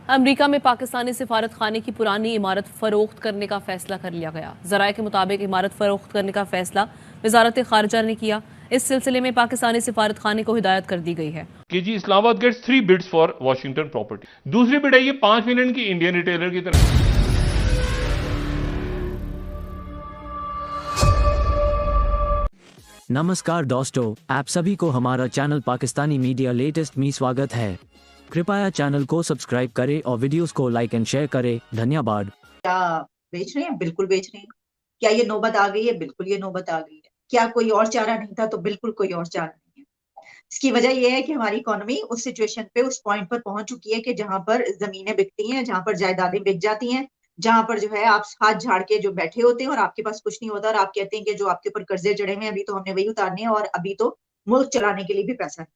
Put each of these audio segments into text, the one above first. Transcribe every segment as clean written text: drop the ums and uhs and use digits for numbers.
America में पाकिस्तानी सिफारत खाने की पुरानी इमारत फरोख्त करने का फैसला कर लिया गया। जराये के मुताबिक इमारत फरोख्त करने का फैसला वजारत खारजा ने किया। इस सिलसिले में पाकिस्तानी सिफारत खाने को हिदायत कर दी गई है कि जी Islamabad gets 3 bids for Washington property. दूसरी बिड है ये 5 मिलियन की इंडियन रिटेलर की तरफ। नमस्कार दोस्तों, आप सभी को हमारा चैनल पाकिस्तानी मीडिया लेटेस्ट में स्वागत है। कृपया चैनल को सब्सक्राइब करें और वीडियोस को लाइक एंड शेयर करें। धन्यवाद। क्या बेच रहे हैं? बिल्कुल बेच रहे हैं। क्या ये नौबत आ गई है? बिल्कुल ये नौबत आ गई है। क्या कोई और चारा नहीं था? तो बिल्कुल कोई और चारा नहीं है। इसकी वजह यह है कि हमारी इकोनॉमी उस सिचुएशन पे, उस पॉइंट पर पहुंच चुकी है कि जहां पर जमीनें बिकती हैं, जहां पर जायदादें बिक जाती हैं, जहां पर जो है आप हाथ झाड़ के जो बैठे होते हैं और आपके पास कुछ नहीं होता और आप कहते हैं कि जो आपके ऊपर कर्जे चढ़े हुए हैं अभी तो हमने वही उतारने हैं और अभी तो मुल्क चलाने के लिए भी पैसा है।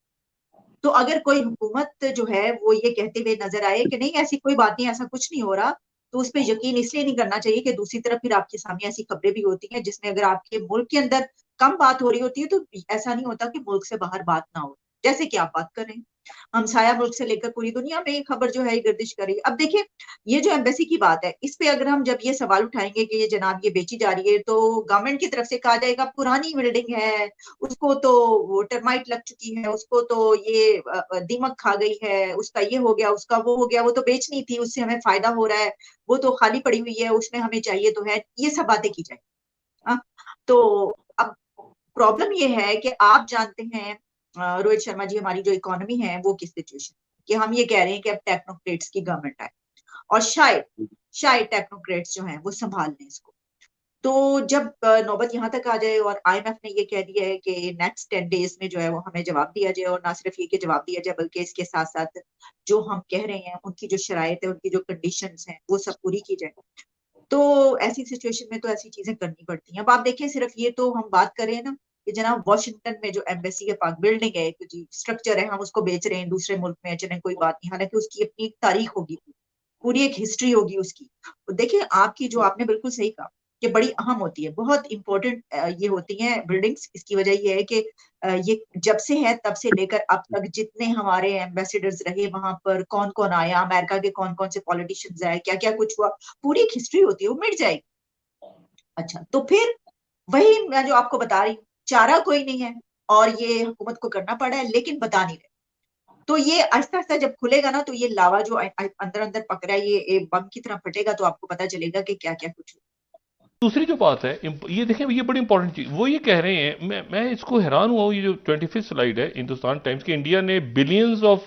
तो अगर कोई हुकूमत जो है वो ये कहते हुए नजर आए कि नहीं ऐसी कोई बात नहीं, ऐसा कुछ नहीं हो रहा, तो उस पर यकीन इसलिए नहीं करना चाहिए कि दूसरी तरफ फिर आपके सामने ऐसी खबरें भी होती हैं जिसमें अगर आपके मुल्क के अंदर कम बात हो रही होती है तो ऐसा नहीं होता कि मुल्क से बाहर बात ना हो। जैसे कि आप बात कर रहे हैं, हमसाया मुल्क से लेकर पूरी दुनिया में ये खबर जो है ये गर्दिश कर रही है। अब देखिए, ये जो एम्बेसी की बात है, इस पे अगर हम जब ये सवाल उठाएंगे कि ये जनाब ये बेची जा रही है, तो गवर्नमेंट की तरफ से कहा जाएगा पुरानी बिल्डिंग है, उसको तो वो टर्माइट लग चुकी है, उसको तो ये दीमक खा गई है, उसका ये हो गया, उसका वो हो गया, वो तो बेचनी थी, उससे हमें फायदा हो रहा है, वो तो खाली पड़ी हुई है, उसमें हमें चाहिए तो है, ये सब बातें की जाए। हाँ, तो अब प्रॉब्लम ये है कि आप जानते हैं रोहित शर्मा जी, हमारी जो इकोनॉमी है वो किस सिचुएशन कि हम ये कह रहे हैं कि अब टेक्नोक्रेट्स की गवर्नमेंट आए और शायद शायद टेक्नोक्रेट्स जो हैं वो संभाल लें इसको। तो जब नौबत यहाँ तक आ जाए और आईएमएफ ने ये कह दिया है कि नेक्स्ट 10 डेज में जो है वो हमें जवाब दिया जाए, और ना सिर्फ ये कि जवाब दिया जाए बल्कि इसके साथ साथ जो हम कह रहे हैं उनकी जो शराइत है, उनकी जो कंडीशंस हैं वो सब पूरी की जाए, तो ऐसी सिचुएशन में तो ऐसी चीजें करनी पड़ती हैं। अब आप देखिए, सिर्फ ये तो हम बात करें ना कि जनाब वॉशिंगटन में जो एम्बेसी के पास बिल्डिंग है, एक जी स्ट्रक्चर है, हम उसको बेच रहे हैं दूसरे मुल्क में, चले कोई बात नहीं, हालांकि उसकी अपनी एक तारीख होगी, पूरी एक हिस्ट्री होगी उसकी। देखिए, आपकी जो आपने बिल्कुल सही कहा कि बड़ी अहम होती है, बहुत इंपॉर्टेंट ये होती हैं बिल्डिंग्स। इसकी वजह ये है कि ये जब से है तब से लेकर अब तक जितने हमारे एम्बेसडर्स रहे वहां पर, कौन कौन आया, अमेरिका के कौन कौन से पॉलिटिशियंस आए, क्या क्या कुछ हुआ, पूरी एक हिस्ट्री होती है, वो मिट जाएगी। अच्छा, तो फिर वही मैं जो आपको बता रही हूँ, चारा कोई नहीं है और ये हुकूमत को करना पड़ा है लेकिन बता नहीं रहे। तो ये आहिस्ता आहिस्ता जब खुलेगा ना, तो ये लावा जो अंदर अंदर पक रहा है ये बम की तरह फटेगा, तो आपको पता चलेगा कि क्या क्या कुछ हुआ। दूसरी जो बात है, ये देखें, ये बड़ी इंपॉर्टेंट चीज वो ये कह रहे हैं, मैं इसको हैरान हुआ हूं, ये जो 25th स्लाइड है हिंदुस्तान टाइम्स की, इंडिया ने बिलियंस ऑफ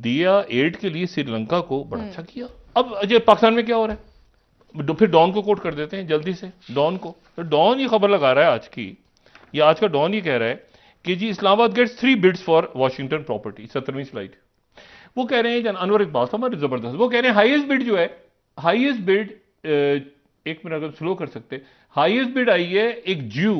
दिया एड के लिए श्रीलंका को, बड़ा अच्छा किया। अब ये पाकिस्तान में क्या हो रहा है, फिर डॉन को कोट कर देते हैं जल्दी से, डॉन को। तो डॉन ये खबर लगा रहा है आज की, ये आज का डॉन ये कह रहा है कि जी Islamabad gets 3 bids for Washington property. 17वीं स्लाइड वो कह रहे हैं, अनवर इकबाल साहब हमारे जबरदस्त, वो कह रहे हैं हाईएस्ट बिड जो है, हाईएस्ट बिड, एक मिनट अगर स्लो कर सकते, हाईएस्ट बिड आई है एक ज्यू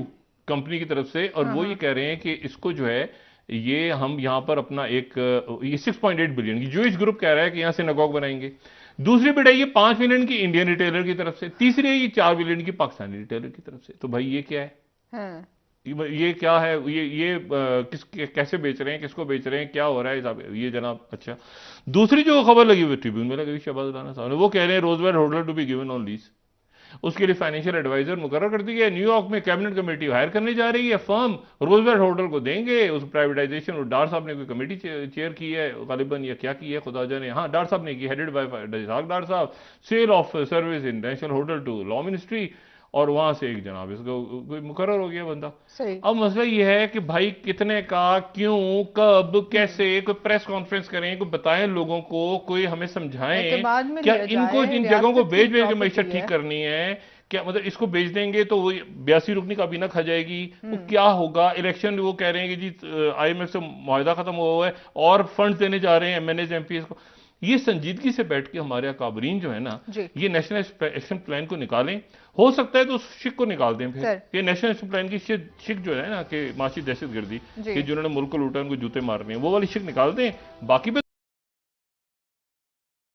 कंपनी की तरफ से, और वो ये कह रहे हैं कि इसको जो है ये हम यहां पर अपना एक ये 6.8 बिलियन की जूइश ग्रुप कह रहा है कि यहां सिनेगॉग बनाएंगे। दूसरी बिड है ये 5 मिलियन की इंडियन रिटेलर की तरफ से। तीसरी है ये 4 मिलियन की पाकिस्तानी रिटेलर की तरफ से। तो भाई ये क्या है? ये क्या है? ये किस कैसे बेच रहे हैं, किसको बेच रहे हैं, क्या हो रहा है साहब ये जनाब? अच्छा, दूसरी जो खबर लगी हुई ट्रिब्यून में लगी शहबाज राना साहब ने, वो कह रहे हैं Rosewell hotel to be given on lease. उसके लिए फाइनेंशियल एडवाइजर मुकर्रर कर दिया है। न्यूयॉर्क में कैबिनेट कमेटी हायर करने जा रही है, फर्म रोजवेल होटल को देंगे उस प्राइवेटाइजेशन। डार साहब ने कोई कमेटी चेयर की है गालिबन, या क्या की है खुदा जाने। हाँ, डार साहब ने की, हेडेड बाय डार साहब। Sale of service in national hotel to law ministry, और वहां से एक जनाब इसको कोई मुकर्रर हो गया बंदा। सही। अब मसला ये है कि भाई कितने का, क्यों, कब, कैसे, कोई प्रेस कॉन्फ्रेंस करें, कोई बताएं लोगों को, कोई हमें समझाएं क्या इनको इन जगहों को बेच बेच के मैशत ठीक करनी है क्या? मतलब इसको बेच देंगे तो वो 82 रुकनी का भी ना खा जाएगी, वो क्या होगा? इलेक्शन वो कह रहे हैं कि जी आईएमएफ से मुआहदा खत्म हुआ है और फंड्स देने जा रहे हैं एमएनएज एमपीएस को। ये संजीदगी से बैठ के हमारे अकाबरीन जो है ना, ये नेशनल एक्शन प्लान को निकालें। हो सकता है तो उस शिक को निकाल दें फिर। ये नेशनल एक्शन प्लान की शिक जो है ना कि माशी दहशतगर्दी कि जिन्होंने मुल्क को लूटा उनको जूते मारने हैं, वो वाली शिक निकाल दें। बाकी